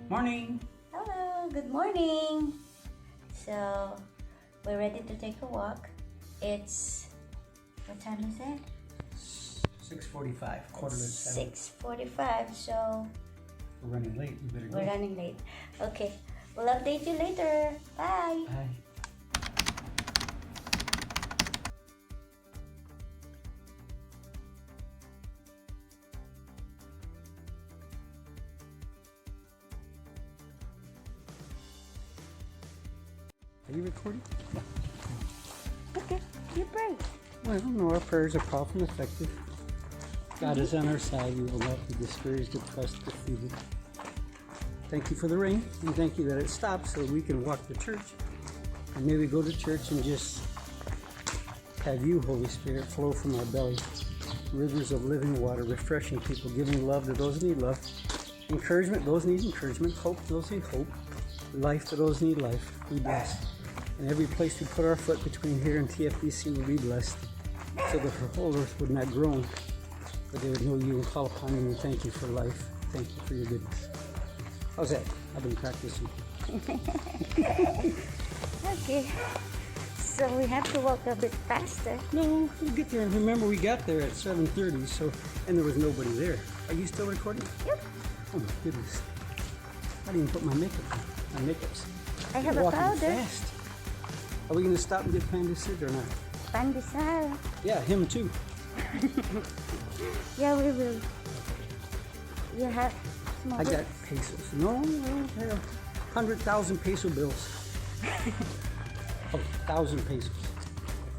Morning. Hello, good morning. So, we're ready to take a walk. It's, what time is it? 6:45, quarter to 7. 6:45, so We're running late. We better go. we're running late. Okay, we'll update you later. Bye. Bye. Are you recording? Okay, you pray. Well, no, our prayers are powerful and effective. God is on our side. We will not be discouraged, depressed, defeated. Thank you for the rain, and thank you that it stopped so we can walk to church. And may we go to church and just have you, Holy Spirit, flow from our belly. Rivers of living water, refreshing people, giving love to those who need love. Encouragement, those who need encouragement. Hope, those who need hope. Life to those who need life. Be blessed. And every place we put our foot between here and TFBC will be blessed, so that the whole earth would not groan, but they would know you and call upon you, and thank you for life. Thank you for your goodness. How's that? I've been practicing. Okay, so we have to walk a bit faster. No, we'll get there. Remember, we got there at 7:30, so, and there was nobody there. Are you still recording? Yep, Oh my goodness. I didn't even put my makeup on. My makeup's I have a walking powder. fast. Are we going to stop and get Pandesal or not? Pandesal. Yeah, him too. Yeah, we will. You have small. I got pesos. No, I have 100,000 peso bills. Oh, 1,000 pesos,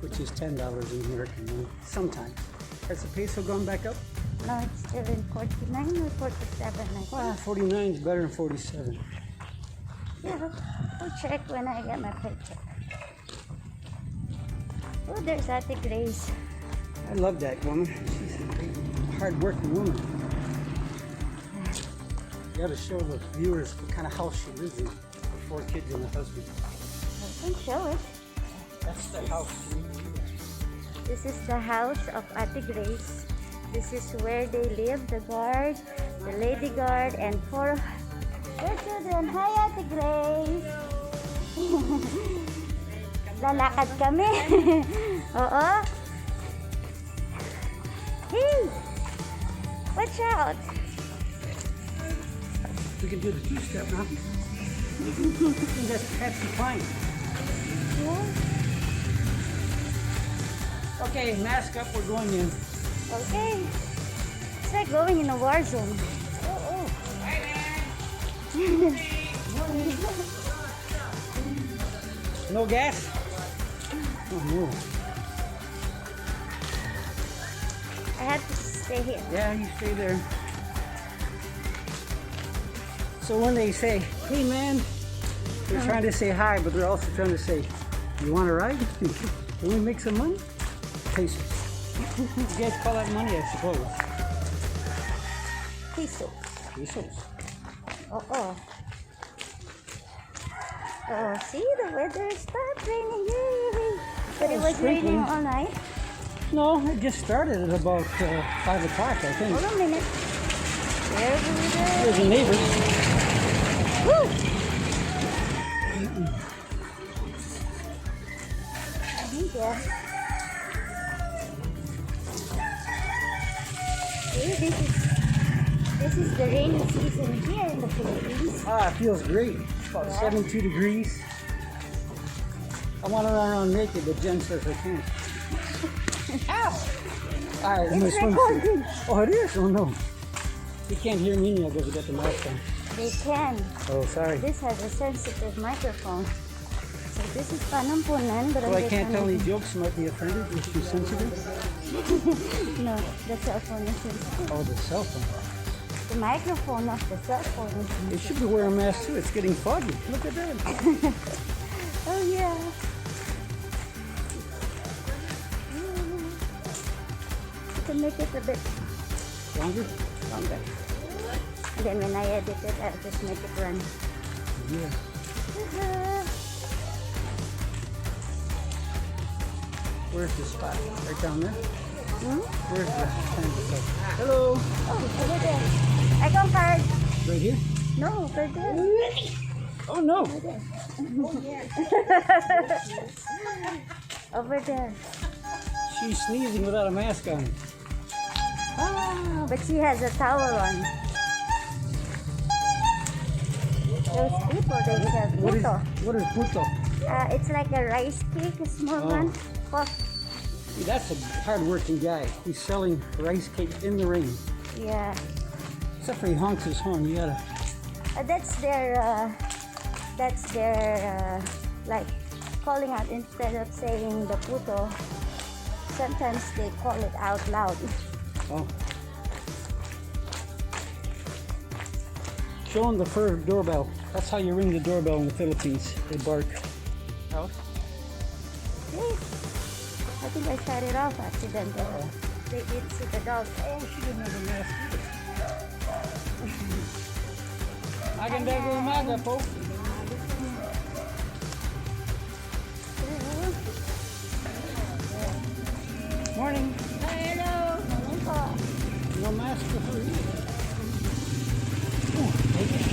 which is $10 in American money. Sometimes. Has the peso gone back up? No, it's still in 49 or 47, I think. Well, 49 is better than 47. Yeah, we'll check when I get my paycheck. Oh, there's Ate Grace. I love that woman. She's a great, hard-working woman. You got to show the viewers what kind of house she lives in. With 4 kids and a husband. I can show it. That's the house. This is the house of Ate Grace. This is where they live, the guard, the lady guard, and 4 children. Hi, Ate Grace. Lalakad kami. Oo. Hey! Watch out! We can do the 2-step now. I think that's Patsy Pine. Yeah. Okay, mask up, we're going in. Okay. It's like going in a war zone. Oh. No gas? Oh no. I have to stay here. Yeah, you stay there. So when they say, hey man, they're trying to say hi, but they're also trying to say, you want to ride? Can we make some money? Pesos. You guys call that money, I suppose. Peso. Pesos. Oh. Oh, see, the weather stopped raining. Yay! But it was sprinkling. raining all night. No, it just started at about 5 o'clock, I think. Hold on a minute. There's There's a neighbor. Woo! Yeah. See, this is the rainy season here in the Philippines. Ah, it feels great. It's about 72 degrees. I want to run around naked, but Jen says I can't. Ow! Alright, It's recorded. Oh, it is? Oh no. You can't hear me now because I got the mask on. They can. Oh, sorry. This has a sensitive microphone. So this is panampunan, but So I can't tell any jokes, you might be offended if you're sensitive? No, the cell phone is sensitive. Oh, the cell phone. The microphone of the cell phone is You sensitive. should be wearing a mask too. It's getting foggy. Look at that. Oh yeah. You can make it a bit Longer? longer. And then when I edit it, I'll just make it run. Yeah. Where's the spot? Right down there? Where's the stand? Hello. Oh, over there. I come card. Right here? No, over there. Oh no! Over there. She's sneezing without a mask on. Ah, but she has a towel on. Those people, they have puto. What is puto? It's like a rice cake, a small one. Puff. See, that's a hard-working guy. He's selling rice cake in the rain. Yeah. Except for he honks his horn. You gotta. That's their like calling out instead of saying the puto. Sometimes they call it out loud. Oh. Show him the fur doorbell. That's how you ring the doorbell in the Philippines. They bark. Out. Hey, I think I shut it off accidentally. They did see the dog. Oh, she didn't have a mask either. Magandang umaga po. Morning. Hello. Morning po. No mask for her either. Bacon.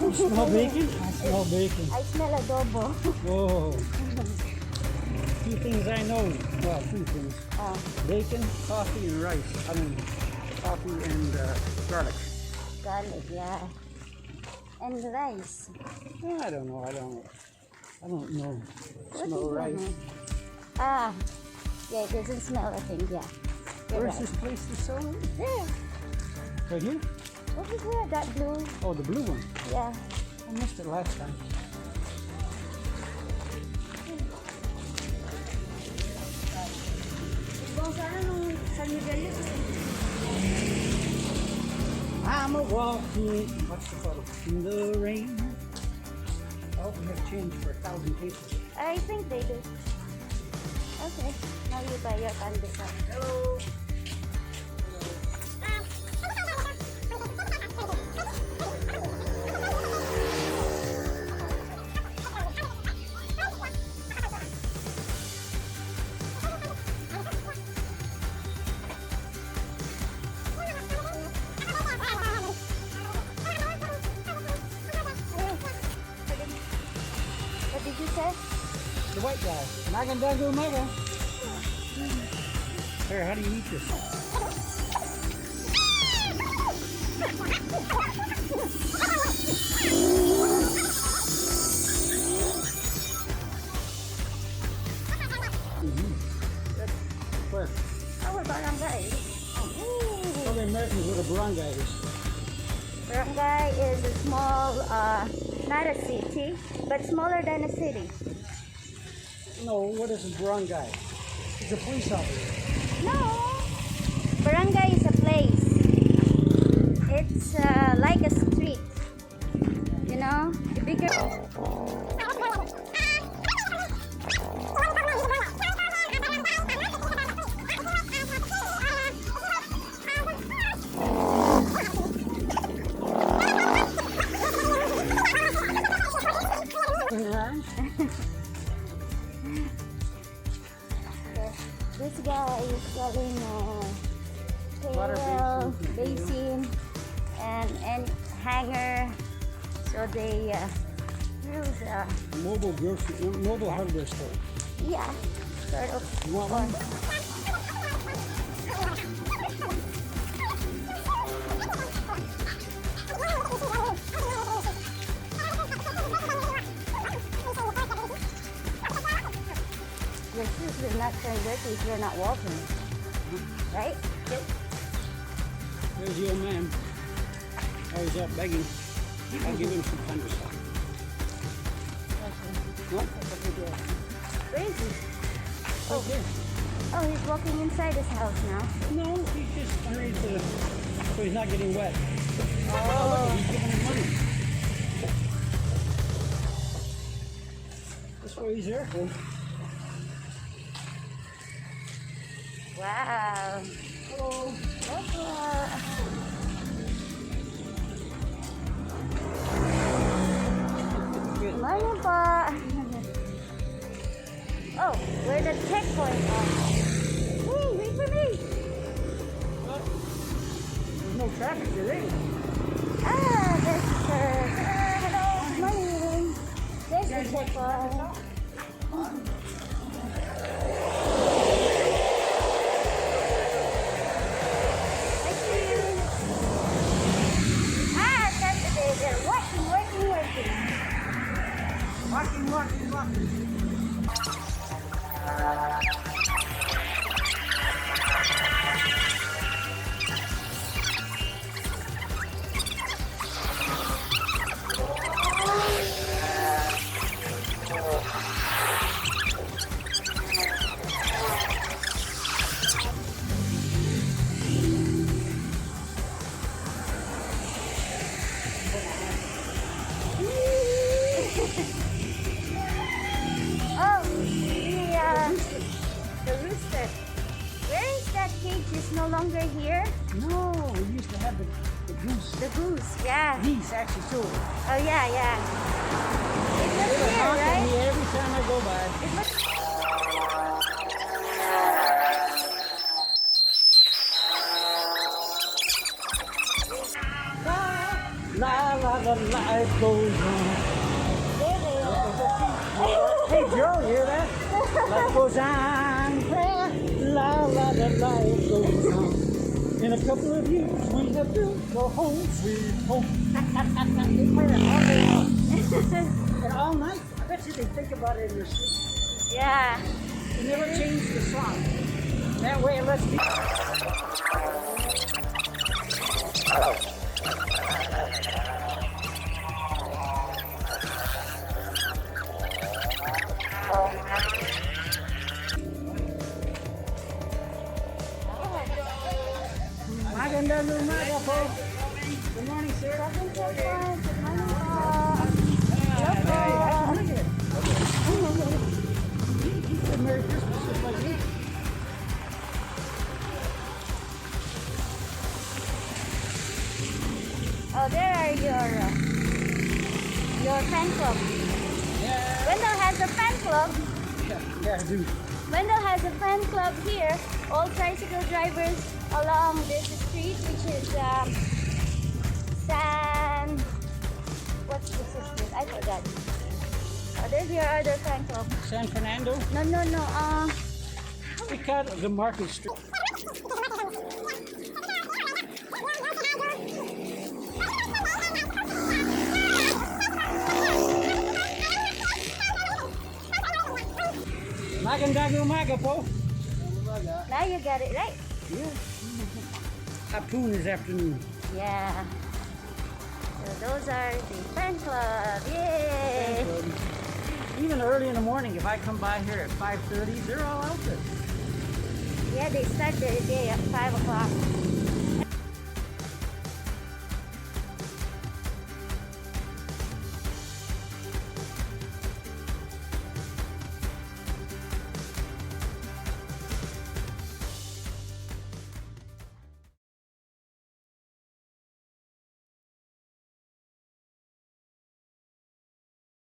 You smell bacon? I smell bacon. I smell adobo. Whoa. Two things I know. Well, three things. Bacon, coffee, and rice. I mean, coffee and garlic. Garlic, yeah. And rice. I don't know. I don't know. What Smell is that, rice. man? Ah, yeah, it doesn't smell a thing, yeah. You're Where's right. this place to sell it? There. Right here? What is that? That blue? Oh, the blue one. Yeah. I missed it last time. I'm a walking, what's the photo? In the rain. Oh, we have change for 1,000 pesos. I think they do. Okay. Now you buy your pandesal. Hello. What did you say? The white guy. Magandang umaga. Here, how do you eat this? Where? Our barangay. Tell the Americans what a barangay is. Barangay is a small, not a city, but smaller than a city. No, what is a barangay? It's a police officer. No. Barangay is a place. It's like a street. You know? The bigger. This guy is selling Water towel, basin. basin, and hanger. So they use Mobile hardware store. yeah, sort of. You want one? Your shoes will not turn dirty if you're not walking, right? Yep. There's the old man. I was up begging. I'll give him some thunderstorm. What? Where is he? Oh, there. Oh, he's walking inside his house now. No, he's just underneath the, so he's not getting wet. Oh. He's giving him money. That's why he's there for. Wow. Hello. Morning po. Oh, we're the checkpoint. Hey, wait for me. traffic today. Ah, there's hello, good morning. There's the checkpoint. Thank you. Ah, Saturday, they're working. Walking. Oh, the rooster. Where is that cage? Is no longer here. No, we used to have the goose. The goose, yeah. Geese, actually, too. Oh yeah. It was They here, honk at right? me every time I go by. It was. Life goes on. There they are. Hey, Joe, you hear that? Life goes on. Life goes on. In a couple of years, we have built a home, sweet home. They play that all day long. And all night. I bet you they think about it in their sleep. Yeah. They never change the song. That way it lets me. Magandang umaga po. Good morning, sir. Good morning po. Merry Christmas, just like me. Oh, there are your fan club. Yeah, Wendell has a fan club. I do. Wendell has a fan club here. All tricycle drivers along this street, which is what's the street? I forgot. Oh, there's your other fan club. San Fernando, No. because of the Market Street. Magandang umaga po. Now you got it right. Yeah. Harpoon is afternoon. Yeah. So those are the fan club. Yay! Even early in the morning, if I come by here at 5:30, they're all out there. Yeah, they start their day at 5 o'clock.